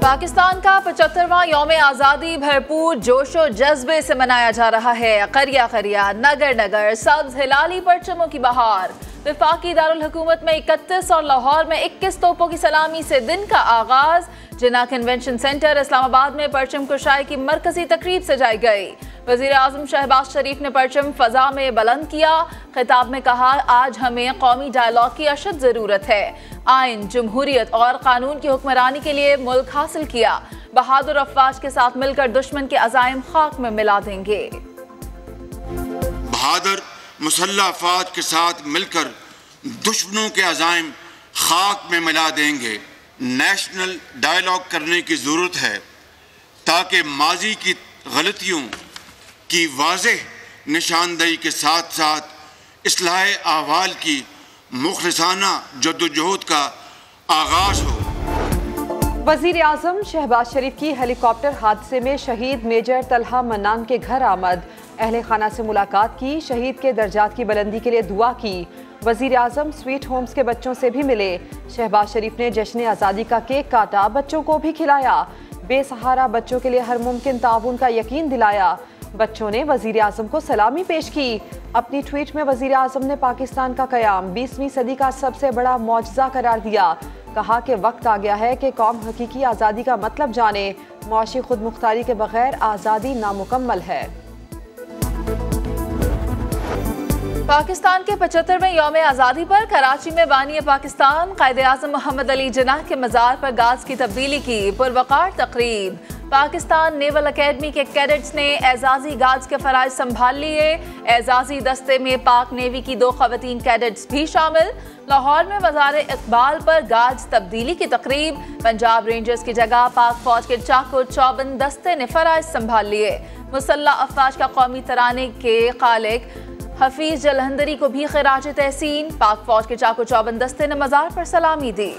पाकिस्तान का 75वां यौम आज़ादी भरपूर जोशो जज्बे से मनाया जा रहा है। करिया करिया, नगर नगर, सब्ज हिलाली परचमों की बहार। वफाकी दारुल हुकूमत में 31 और लाहौर में 21 तोपों की सलामी से दिन का आगाज। जिन्ना कन्वेंशन सेंटर इस्लामाबाद में परचम कुशाई की मरकजी तकरीब सजाई गई। वज़ीर आज़म शहबाज शरीफ ने परचम फ़ज़ा में बुलंद किया। खिताब में कहा, आज हमें कौमी डायलॉग की अशद ज़रूरत है। आइन, जमहूरियत और कानून की हुक्मरानी के लिए मुल्क हासिल किया। बहादुर अफवाज के साथ मिलकर दुश्मन के अज़ाइम खाक में मिला देंगे। बहादुर मुसल्लह अफवाज के साथ मिलकर दुश्मनों के अज़ाइम खाक में मिला देंगे। नेशनल डायलॉग करने की ज़रूरत है ताकि माजी की गलतियों की वाज़ेह निशानदही के साथ साथ इस्लाह अहवाल की मुखलिसाना जद्दोजहद का आगाज हो। वज़ीर आज़म शहबाज शरीफ की हेलीकॉप्टर हादसे में शहीद मेजर तलहा मन्नान के घर आमद। अहले खाना से मुलाकात की, शहीद के दर्जात की बुलंदी के लिए दुआ की। वज़ीर आज़म स्वीट होम्स के बच्चों से भी मिले। शहबाज शरीफ ने जश्न आज़ादी का केक काटा, बच्चों को भी खिलाया। बेसहारा बच्चों के लिए हर मुमकिन ताउन का यकीन दिलाया। बच्चों ने वज़ीर आज़म को सलामी पेश की। अपनी ट्वीट में वज़ीर आज़म ने पाकिस्तान का क़याम 20वीं सदी का सबसे बड़ा मौजज़ा करार दिया। कहा कि वक्त आ गया है कि कौम हकीकी आज़ादी का मतलब जाने। मुआशी खुद मुख्तारी के बगैर आज़ादी नामुकम्मल है। पाकिस्तान के 75वें यौम आज़ादी पर कराची में बानी पाकिस्तान कायदे आज़म मोहम्मद अली जिन्ना के मज़ार पर गाज की तब्दीली की। पुरवकार तकरीब। पाकिस्तान नेवल अकेडमी के कैडेट्स ने एजाजी गाज के फराइज संभाल लिए। एजाजी दस्ते में पाक नेवी की 2 खवातीन कैडेट्स भी शामिल। लाहौर में वज़ार इकबाल पर गाज तब्दीली की तकरीब। पंजाब रेंजर्स की जगह पाक फौज के चाको चौबंद दस्ते ने फराइज संभाल लिए। मुसल्लह अफवाज का कौमी तराने के खालिक हफीज जलंधरी को भी खिराज तहसीन। पाक फौज के चाको चौबंद दस्ते ने मज़ार पर सलामी दी।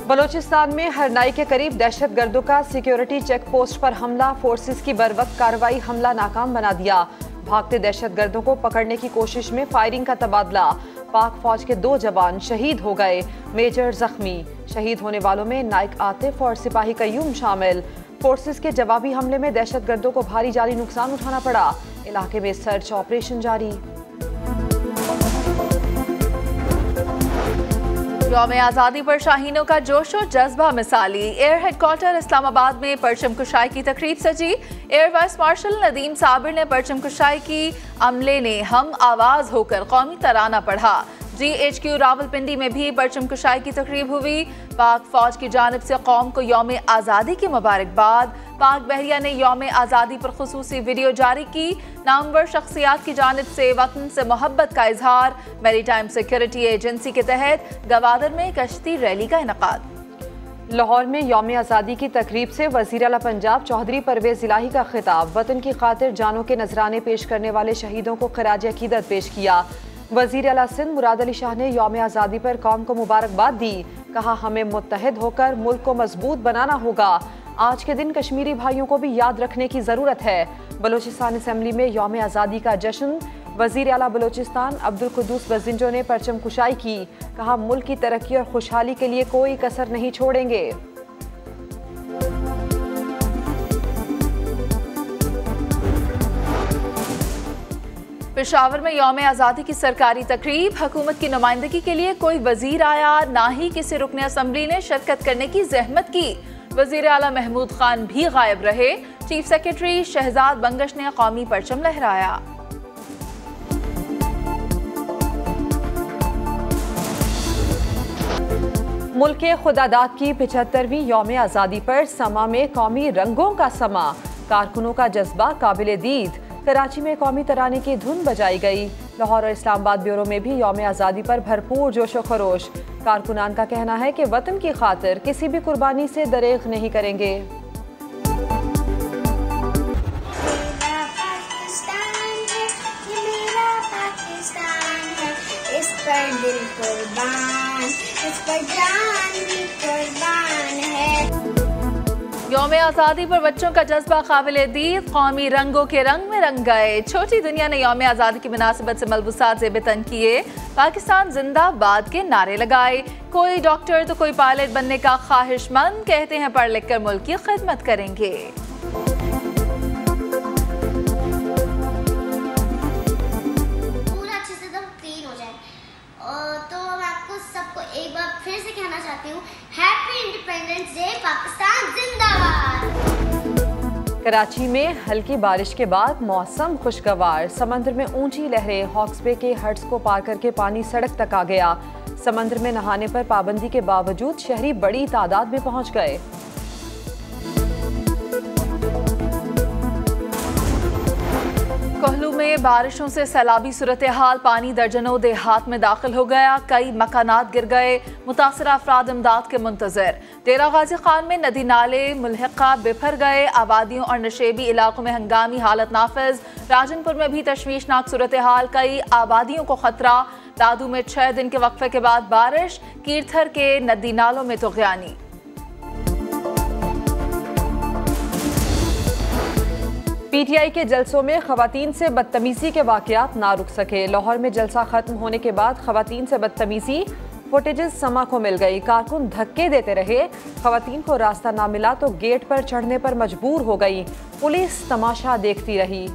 बलोचिस्तान में हरनाई के करीब दहशत गर्दों का सिक्योरिटी चेक पोस्ट पर हमला। फोर्सेस की बरवक्त कार्रवाई हमला नाकाम बना दिया। भागते दहशत गर्दों को पकड़ने की कोशिश में फायरिंग का तबादला। पाक फौज के 2 जवान शहीद हो गए, मेजर जख्मी। शहीद होने वालों में नाइक आतिफ और सिपाही कयूम शामिल। फोर्सेस के जवाबी हमले में दहशत गर्दों को भारी जानी नुकसान उठाना पड़ा। इलाके में सर्च ऑपरेशन जारी। यौम आज़ादी पर शाहीनों का जोशो जज्बा मिसाली। एयर हेडक्वार्टर इस्लामाबाद में परचम कुशाई की तकरीब सजी। Air vice marshal Nadeem Sabir ने परचम कुशाई की। अमले ने हम आवाज़ होकर कौमी तराना पढ़ा। GHQ रावलपिंडी में भी परचम कुशाई की तकरीब हुई। पाक फौज की जानिब से कौम को यौम आज़ादी की मुबारकबाद। पाक बहरिया ने यौम आज़ादी पर खुसूसी वीडियो जारी की। नामवर शख्सियात की जानिब से वतन से मोहब्बत का इजहार। मैरीटाइम सिक्योरिटी एजेंसी के तहत गवादर में कश्ती रैली का इनकाद। लाहौर में यौम आज़ादी की तकरीब से वज़ीर आला पंजाब चौधरी परवेज़ इलाही का खिताब। वतन की खातिर जानों के नजराने पेश करने वाले शहीदों को खराज अकीदत पेश किया। वज़ीर आला सिंध मुराद अली शाह ने यौम आज़ादी पर कौम को मुबारकबाद दी। कहा, हमें मुत्तहिद होकर मुल्क को मजबूत बनाना होगा। आज के दिन कश्मीरी भाइयों को भी याद रखने की ज़रूरत है। बलोचिस्तान असम्बली में यौम आज़ादी का जश्न। वज़ीर आला बलोचिस्तान अब्दुल कुद्दूस बज़िंजो ने परचम कुशाई की। कहा, मुल्क की तरक्की और खुशहाली के लिए कोई कसर नहीं छोड़ेंगे। पेशावर में यौम आज़ादी की सरकारी तकरीब। हुकूमत की नुमाइंदगी के लिए कोई वजीर आया, ना ही किसी रुकने असम्बली ने शिरकत करने की जहमत की। वजीर आला महमूद खान भी गायब रहे। चीफ सेक्रेटरी शहजाद बंगश ने कौमी परचम लहराया। मुल्क के खुदादाद की 75वीं यौम आज़ादी पर समा में कौमी रंगों का समा। कारकुनों का जज्बा काबिल दीद। कराची में कौमी तराने की धुन बजाई गई। लाहौर और इस्लामाबाद ब्यूरो में भी यौम आज़ादी पर भरपूर जोशो खरोश। कारकुनान का कहना है कि वतन की खातिर किसी भी कुर्बानी से दरेग नहीं करेंगे। यौम आज़ादी पर बच्चों का जज्बा काबिल दीद, कौमी रंगों के रंग में रंग गए। छोटी दुनिया ने यौम आज़ादी की मुनासिबत से मलबूसात ज़ेब-ए-तन किए, पाकिस्तान जिंदाबाद के नारे लगाए। कोई डॉक्टर तो कोई पायलट बनने का ख्वाहिशमंद, कहते हैं पढ़ लिख कर मुल्क की खिदमत करेंगे। पूरा अच्छे से एकदम क्लीन हो जाए। तो मैं आपको सबको एक बार फिर से कहना चाहती हूँ, हैप्पी इंडिपेंडेंस डे, पाकिस्तान जिंदाबाद। कराची में हल्की बारिश के बाद मौसम खुशगवार। समंदर में ऊंची लहरें, हॉक्स बे के हट्स को पार करके पानी सड़क तक आ गया। समंदर में नहाने पर पाबंदी के बावजूद शहरी बड़ी तादाद में पहुंच गए। कोहलू में बारिशों से सैलाबी सूरत हाल, पानी दर्जनों देहात में दाखिल हो गया, कई मकानात गिर गए, मुतासरा अफराद इमदाद के मुंतजर। डेरा गाजी खान में नदी नाले मुल्हिका बिफर गए, आबादियों और नशेबी इलाकों में हंगामी हालत नाफिज। राजनपुर में भी तशवीशनाक सूरत हाल, कई आबादियों को खतरा। दादू में 6 दिन के वक्फे के बाद बारिश, कीरथर के नदी नालों में तुग़यानी। पीटीआई के जलसों में खवातीन से बदतमीजी के वाक़यात ना रुक सके। लाहौर में जलसा खत्म होने के बाद खवातीन से बदतमीजी फुटेजेस समा को मिल गई। कारकुन धक्के देते रहे, खवातीन को रास्ता ना मिला तो गेट पर चढ़ने पर मजबूर हो गई। पुलिस तमाशा देखती रही।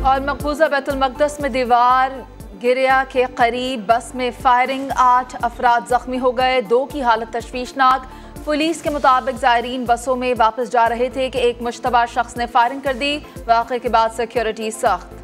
और मकबूजा बैतुल मक़दस में दीवार गिरिया के करीब बस में फायरिंग, 8 अफराद जख्मी हो गए, 2 की हालत तशवीशनाक। पुलिस के मुताबिक ज़ायरीन बसों में वापस जा रहे थे कि एक मुश्तबा शख्स ने फायरिंग कर दी। वाक़े के बाद सिक्योरिटी सख्त।